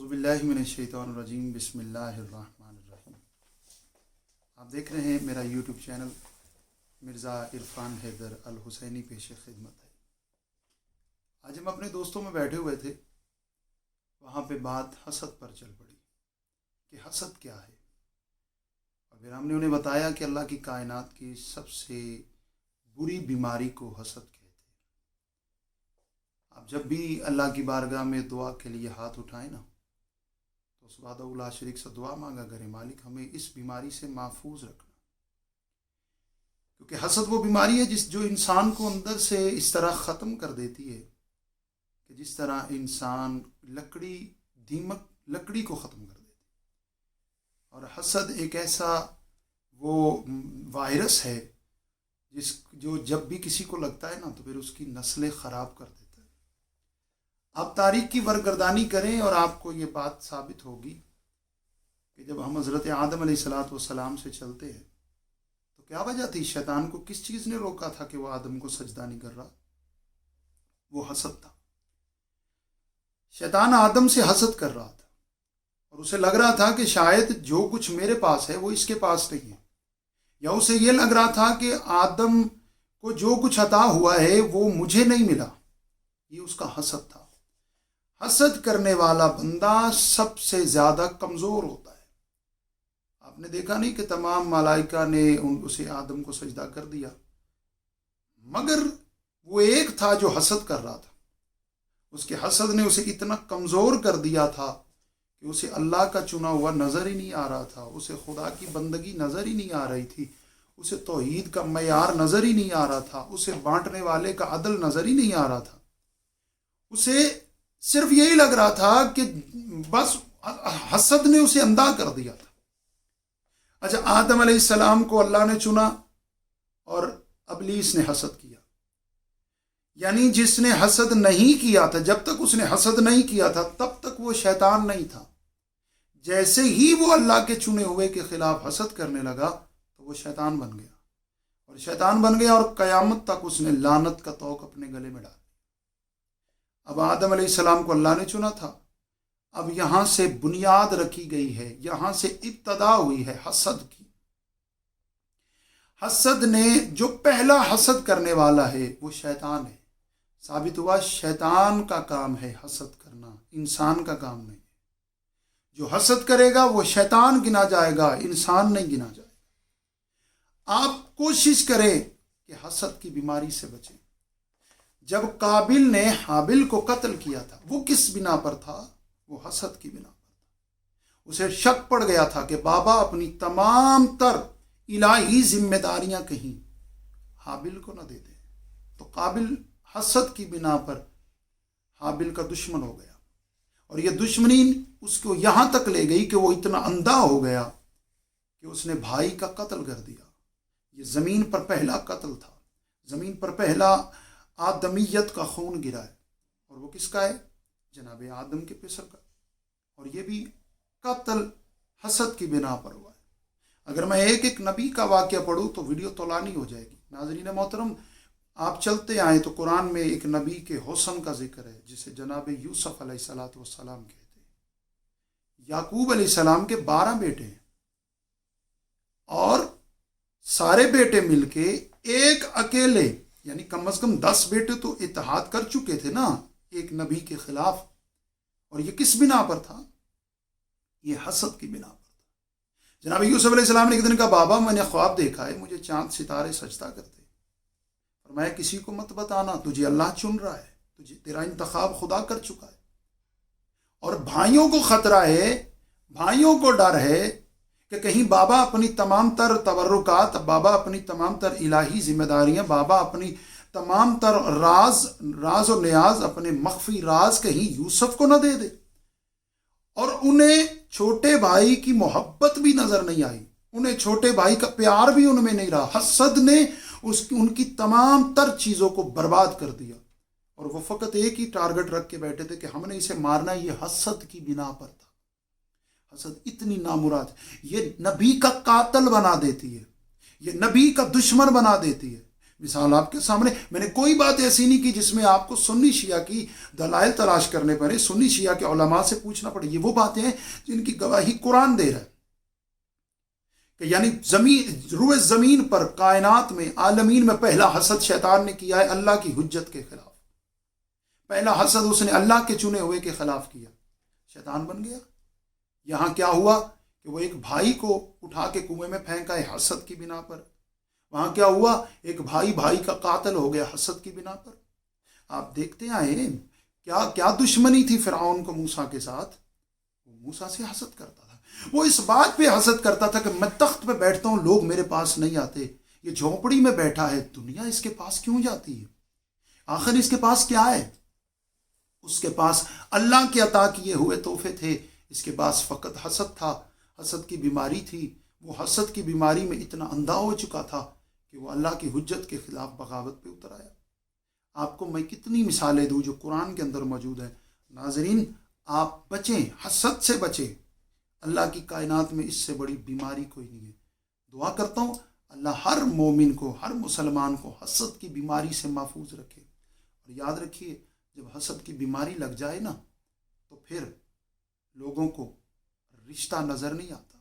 اعوذ باللہ من الشیطان الرجیم بسم اللہ الرحمن الرحیم۔ آپ دیکھ رہے ہیں میرا یوٹیوب چینل مرزا عرفان حیدر الحسینی پیش خدمت ہے۔ آج ہم اپنے دوستوں میں بیٹھے ہوئے تھے، وہاں پہ بات حسد پر چل پڑی کہ حسد کیا ہے، اور پھر ہم نے انہیں بتایا کہ اللہ کی کائنات کی سب سے بری بیماری کو حسد کہتے ہیں۔ آپ جب بھی اللہ کی بارگاہ میں دعا کے لیے ہاتھ اٹھائیں نا، تو اس وحدہ لا شریک سے دعا مانگا کریں، مالک ہمیں اس بیماری سے محفوظ رکھنا، کیونکہ حسد وہ بیماری ہے جو انسان کو اندر سے اس طرح ختم کر دیتی ہے کہ جس طرح انسان لکڑی کو ختم کر دیتی ہے۔ اور حسد ایک ایسا وہ وائرس ہے جو جب بھی کسی کو لگتا ہے نا تو پھر اس کی نسلیں خراب کر دیتا ہے۔ آپ تاریخ کی ورگردانی کریں اور آپ کو یہ بات ثابت ہوگی کہ جب ہم حضرت آدم علیہ السلام سے چلتے ہیں تو کیا وجہ تھی؟ شیطان کو کس چیز نے روکا تھا کہ وہ آدم کو سجدہ نہیں کر رہا؟ وہ حسد تھا۔ شیطان آدم سے حسد کر رہا تھا اور اسے لگ رہا تھا کہ شاید جو کچھ میرے پاس ہے وہ اس کے پاس نہیں ہے، یا اسے یہ لگ رہا تھا کہ آدم کو جو کچھ عطا ہوا ہے وہ مجھے نہیں ملا۔ یہ اس کا حسد تھا۔ حسد کرنے والا بندہ سب سے زیادہ کمزور ہوتا ہے۔ آپ نے دیکھا نہیں کہ تمام ملائکہ نے اسے آدم کو سجدہ کر دیا، مگر وہ ایک تھا جو حسد کر رہا تھا۔ اس کے حسد نے اسے اتنا کمزور کر دیا تھا کہ اسے اللہ کا چنا ہوا نظر ہی نہیں آ رہا تھا، اسے خدا کی بندگی نظر ہی نہیں آ رہی تھی، اسے توحید کا معیار نظر ہی نہیں آ رہا تھا، اسے بانٹنے والے کا عدل نظر ہی نہیں آ رہا تھا۔ اسے صرف یہی لگ رہا تھا کہ بس حسد نے اسے اندھا کر دیا تھا۔ اچھا، آدم علیہ السلام کو اللہ نے چنا اور ابلیس نے حسد کیا، یعنی جس نے حسد نہیں کیا تھا، جب تک اس نے حسد نہیں کیا تھا تب تک وہ شیطان نہیں تھا۔ جیسے ہی وہ اللہ کے چنے ہوئے کے خلاف حسد کرنے لگا تو وہ شیطان بن گیا، اور شیطان بن گیا اور قیامت تک اس نے لعنت کا طوق اپنے گلے میں ڈالا۔ اب آدم علیہ السلام کو اللہ نے چنا تھا، اب یہاں سے بنیاد رکھی گئی ہے، یہاں سے ابتدا ہوئی ہے حسد کی۔ حسد نے جو پہلا حسد کرنے والا ہے وہ شیطان ہے۔ ثابت ہوا شیطان کا کام ہے حسد کرنا، انسان کا کام نہیں۔ جو حسد کرے گا وہ شیطان گنا جائے گا، انسان نہیں گنا جائے گا۔ آپ کوشش کریں کہ حسد کی بیماری سے بچیں۔ جب قابل نے حابل کو قتل کیا تھا وہ کس بنا پر تھا؟ وہ حسد کی بنا پر تھا۔ اسے شک پڑ گیا تھا کہ بابا اپنی تمام تر الہی ذمہ داریاں کہیں حابل کو نہ دے دے، تو قابل حسد کی بنا پر حابل کا دشمن ہو گیا، اور یہ دشمنی اس کو یہاں تک لے گئی کہ وہ اتنا اندھا ہو گیا کہ اس نے بھائی کا قتل کر دیا۔ یہ زمین پر پہلا قتل تھا، زمین پر پہلا آدمیت کا خون گرا ہے، اور وہ کس کا ہے؟ جناب آدم کے پسر کا، اور یہ بھی قتل حسد کی بنا پر ہوا ہے۔ اگر میں ایک ایک نبی کا واقعہ پڑھوں تو ویڈیو طولانی ہو جائے گی۔ ناظرین محترم، آپ چلتے آئیں تو قرآن میں ایک نبی کے حسن کا ذکر ہے جسے جناب یوسف علیہ السلام کہتے ہیں۔ یعقوب علیہ السلام کے 12 بیٹے ہیں، اور سارے بیٹے مل کے ایک اکیلے، یعنی کم از کم 10 بیٹے تو اتحاد کر چکے تھے نا ایک نبی کے خلاف، اور یہ کس بنا پر تھا؟ یہ حسد کی بنا پر تھا۔ جناب یوسف علیہ السلام نے ایک دن کہا بابا میں نے خواب دیکھا ہے، مجھے چاند ستارے سجدہ کرتے، فرمایا کسی کو مت بتانا، تجھے اللہ چن رہا ہے، تیرا انتخاب خدا کر چکا ہے۔ اور بھائیوں کو خطرہ ہے، بھائیوں کو ڈر ہے کہ کہیں بابا اپنی تمام تر تبرکات، بابا اپنی تمام تر الہی ذمہ داریاں، بابا اپنی تمام تر راز و نیاز، اپنے مخفی راز کہیں یوسف کو نہ دے دے۔ اور انہیں چھوٹے بھائی کی محبت بھی نظر نہیں آئی، انہیں چھوٹے بھائی کا پیار بھی ان میں نہیں رہا۔ حسد نے ان کی تمام تر چیزوں کو برباد کر دیا، اور وہ فقط ایک ہی ٹارگٹ رکھ کے بیٹھے تھے کہ ہم نے اسے مارنا، یہ حسد کی بنا پر تھا۔ حسد اتنی نامراد، یہ نبی کا قاتل بنا دیتی ہے، یہ نبی کا دشمن بنا دیتی ہے۔ مثال آپ کے سامنے، میں نے کوئی بات ایسی نہیں کی جس میں آپ کو سنی شیعہ کی دلائل تلاش کرنے پڑے، سنی شیعہ کے علماء سے پوچھنا پڑے. یہ وہ باتیں ہیں جن کی گواہی قرآن دے رہا ہے کہ یعنی روئے زمین پر، کائنات میں، عالمین میں پہلا حسد شیطان نے کیا ہے اللہ کی حجت کے خلاف. پہلا حسد اس نے اللہ کے چنے ہوئے کے خلاف کیا، شیطان بن گیا. یہاں کیا ہوا کہ وہ ایک بھائی کو اٹھا کے کنویں میں پھینکا ہے حسد کی بنا پر. وہاں کیا ہوا، ایک بھائی کا قاتل ہو گیا حسد کی بنا پر. آپ دیکھتے آئے کیا دشمنی تھی فرعون کو موسیٰ کے ساتھ. وہ موسیٰ سے حسد کرتا تھا، وہ اس بات پہ حسد کرتا تھا کہ میں تخت پہ بیٹھتا ہوں لوگ میرے پاس نہیں آتے، یہ جھونپڑی میں بیٹھا ہے دنیا اس کے پاس کیوں جاتی ہے، آخر اس کے پاس کیا ہے. اس کے پاس اللہ کے عطا کیے ہوئے تحفے تھے، اس کے پاس فقط حسد تھا، حسد کی بیماری تھی. وہ حسد کی بیماری میں اتنا اندھا ہو چکا تھا کہ وہ اللہ کی حجت کے خلاف بغاوت پہ اتر آیا. آپ کو میں کتنی مثالیں دوں جو قرآن کے اندر موجود ہیں. ناظرین آپ بچیں، حسد سے بچیں، اللہ کی کائنات میں اس سے بڑی بیماری کوئی نہیں ہے. دعا کرتا ہوں اللہ ہر مومن کو، ہر مسلمان کو حسد کی بیماری سے محفوظ رکھے. اور یاد رکھیے جب حسد کی بیماری لگ جائے نا تو پھر لوگوں کو رشتہ نظر نہیں آتا.